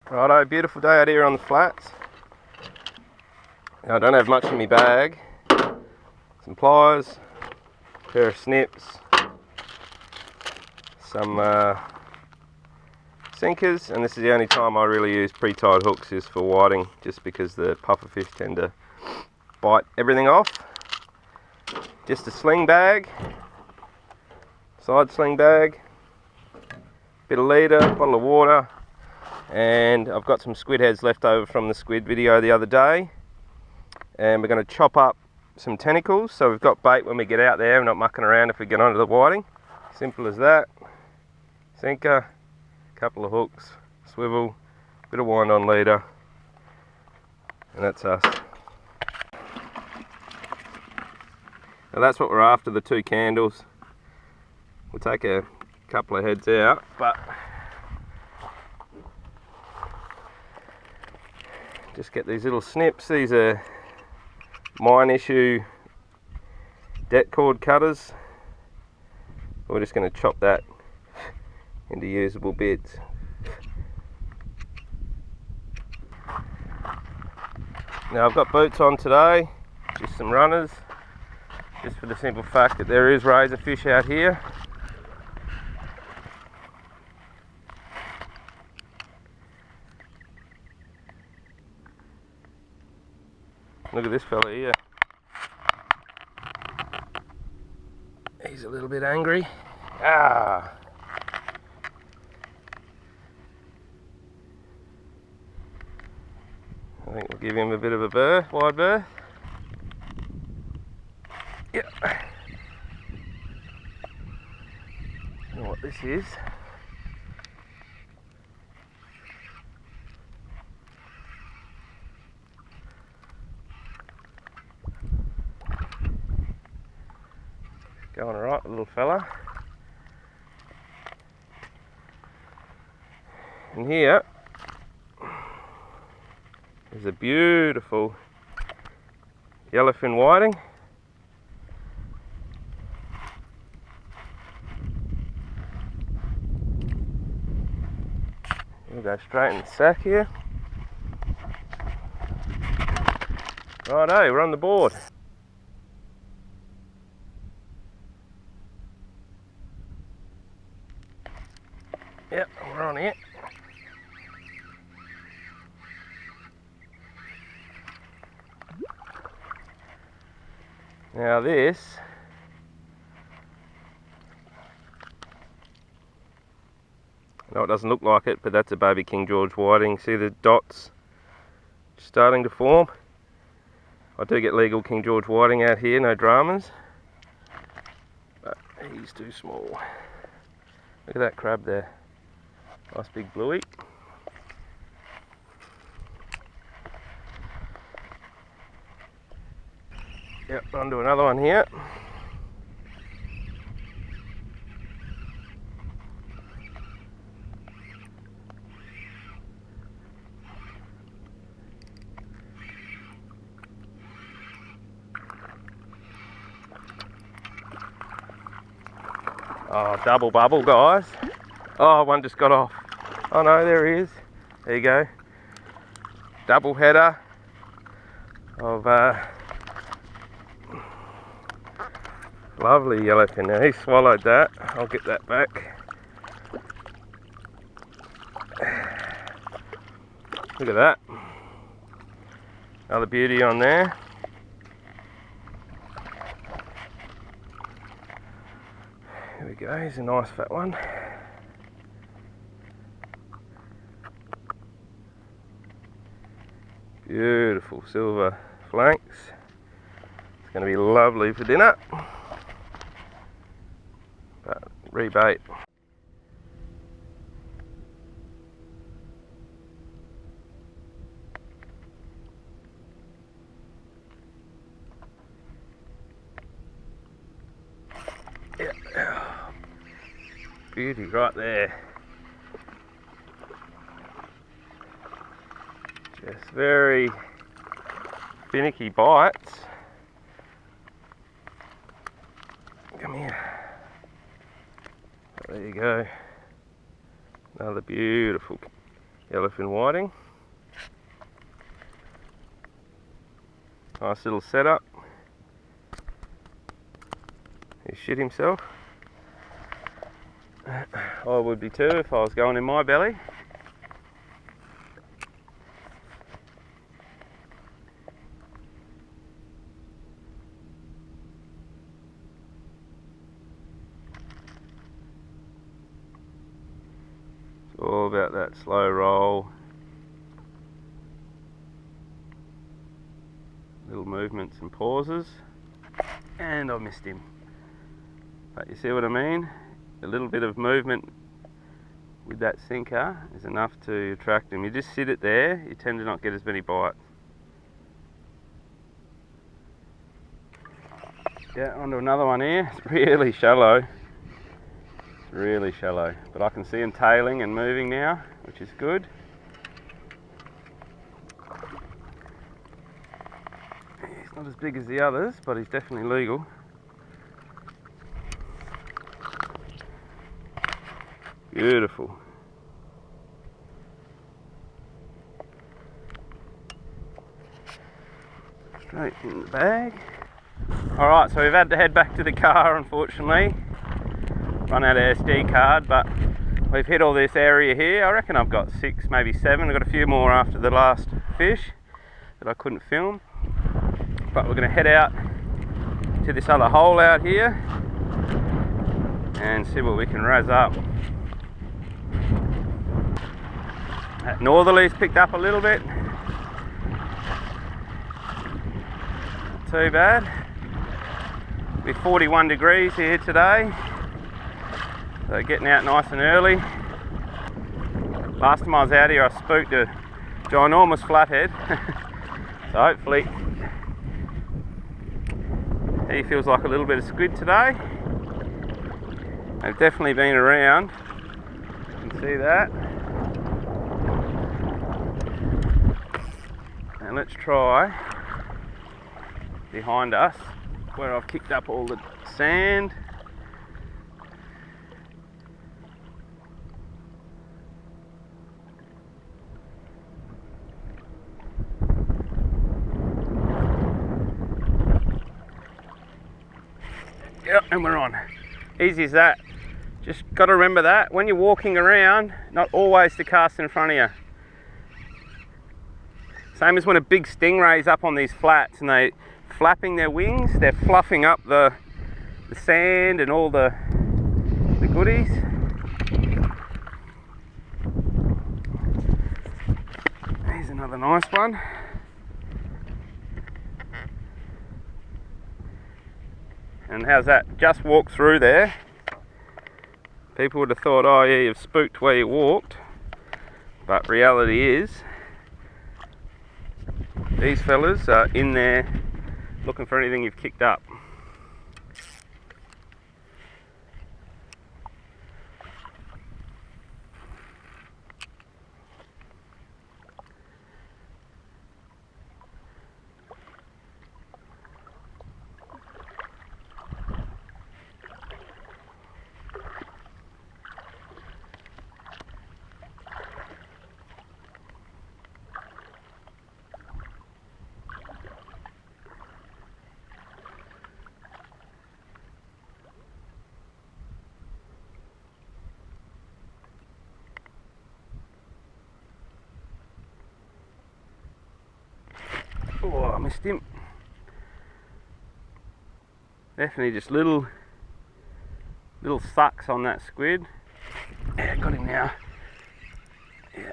Righto, beautiful day out here on the flats. Now, I don't have much in my bag. Some pliers, a pair of snips, some sinkers, and this is the only time I really use pre-tied hooks is for whiting, just because the pufferfish tend to bite everything off. Just a sling bag, side sling bag, bit of leader, bottle of water, and I've got some squid heads left over from the squid video the other day, and we're going to chop up some tentacles so we've got bait when we get out there. We're not mucking around if we get onto the whiting. Simple as that. Sinker, couple of hooks, swivel, bit of wind on leader, and that's us. Now that's what we're after, the 2 candles. We'll take a couple of heads out, but just get these little snips. These are mine issue det cord cutters. We're just going to chop that into usable bits. Now I've got boots on today, just some runners, just for the simple fact that there is razorfish out here. Look at this fella here. He's a little bit angry. Ah! I think we'll give him a bit of a berth, wide berth. Yep. You know what this is? Going alright, little fella. And here is a beautiful yellowfin whiting. We'll go straight in the sack here. Righto, we're on the board. Yep, we're on it. Now this no, it doesn't look like it, but that's a baby King George whiting. See the dots starting to form? I do get legal King George whiting out here, no dramas, but he's too small. Look at that crab there. Nice big bluey. Yep, on to another one here. Oh, double bubble, guys. Oh, one just got off. Oh no, there he is. There you go. Double header of lovely yellowfin. Now he swallowed that. I'll get that back. Look at that. Another beauty on there. Here we go. Here's a nice fat one. Beautiful silver flanks. It's going to be lovely for dinner. But rebait. Yeah. Beauty right there. Just very finicky bites. Come here. There you go. Another beautiful yellowfin whiting. Nice little setup. He shit himself. I would be too if I was going in my belly. It's all about that slow roll. Little movements and pauses. And I missed him. But you see what I mean? A little bit of movement with that sinker is enough to attract him. You just sit it there, you tend to not get as many bites. Yeah, onto another one here. It's really shallow. It's really shallow. But I can see him tailing and moving now, which is good. He's not as big as the others, but he's definitely legal. Beautiful. Straight in the bag. Alright, so we've had to head back to the car, unfortunately. Run out of SD card, but we've hit all this area here. I reckon I've got 6, maybe 7. I've got a few more after the last fish that I couldn't film. But we're going to head out to this other hole out here and see what we can razz up. That northerly's picked up a little bit. Not too bad. With 41 degrees here today, so getting out nice and early. Last time I was out here I spooked a ginormous flathead, so hopefully he feels like a little bit of squid today. They've definitely been around, you can see that. And let's try behind us where I've kicked up all the sand. Yep, and we're on. Easy as that. Just got to remember that when you're walking around, not always to cast in front of you. Same as when a big stingray's up on these flats and they're flapping their wings, they're fluffing up the sand and all the goodies. Here's another nice one. And how's that? Just walked through there. People would have thought, oh yeah, you've spooked where you walked. But reality is, these fellas are in there looking for anything you've kicked up. Oh, I missed him. Definitely just little sucks on that squid. Yeah, got him now. Yeah.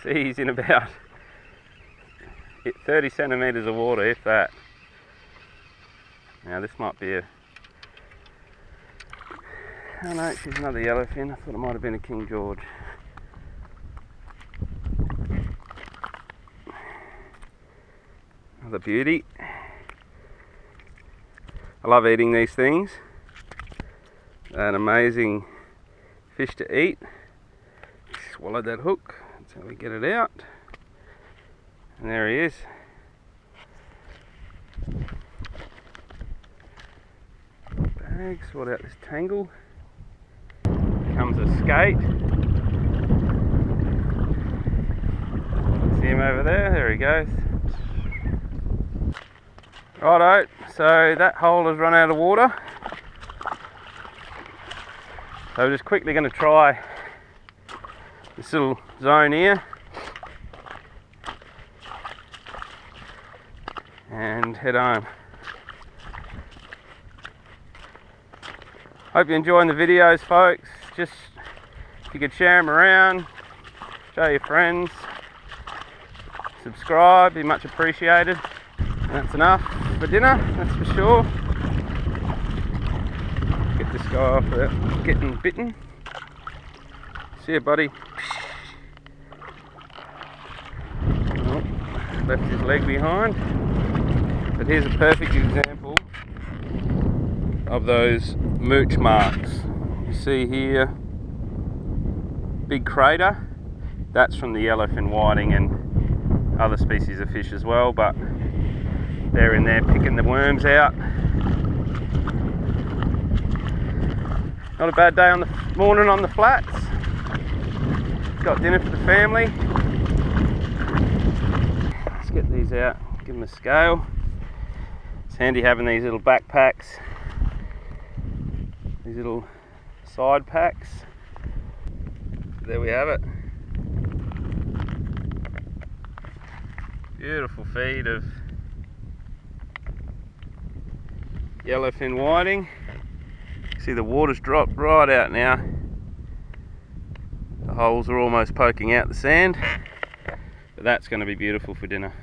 See, he's in about 30 centimetres of water, if that. Now this might be a... Oh no, she's another yellowfin. I thought it might have been a King George. Another beauty. I love eating these things. They're an amazing fish to eat. Swallowed that hook. That's how we get it out. And there he is. Bag, sort out this tangle. Comes a skate. him over there. There he goes. Righto, so that hole has run out of water. So we're just quickly going to try this little zone here and head home. Hope you're enjoying the videos, folks. Just if you could share them around, show your friends, subscribe, be much appreciated. And that's enough for dinner, that's for sure. Get this guy off without getting bitten. See you, buddy. Oh, left his leg behind. But here's a perfect example of those mooch marks. You see here, big crater. That's from the yellowfin whiting and other species of fish as well, but they're in there picking the worms out. Not a bad day on the morning on the flats. Got dinner for the family. Let's get these out, give them a scale. It's handy having these little backpacks, these little side packs. There we have it. Beautiful feed of yellowfin whiting. See, the water's dropped right out now. The holes are almost poking out the sand, but that's going to be beautiful for dinner.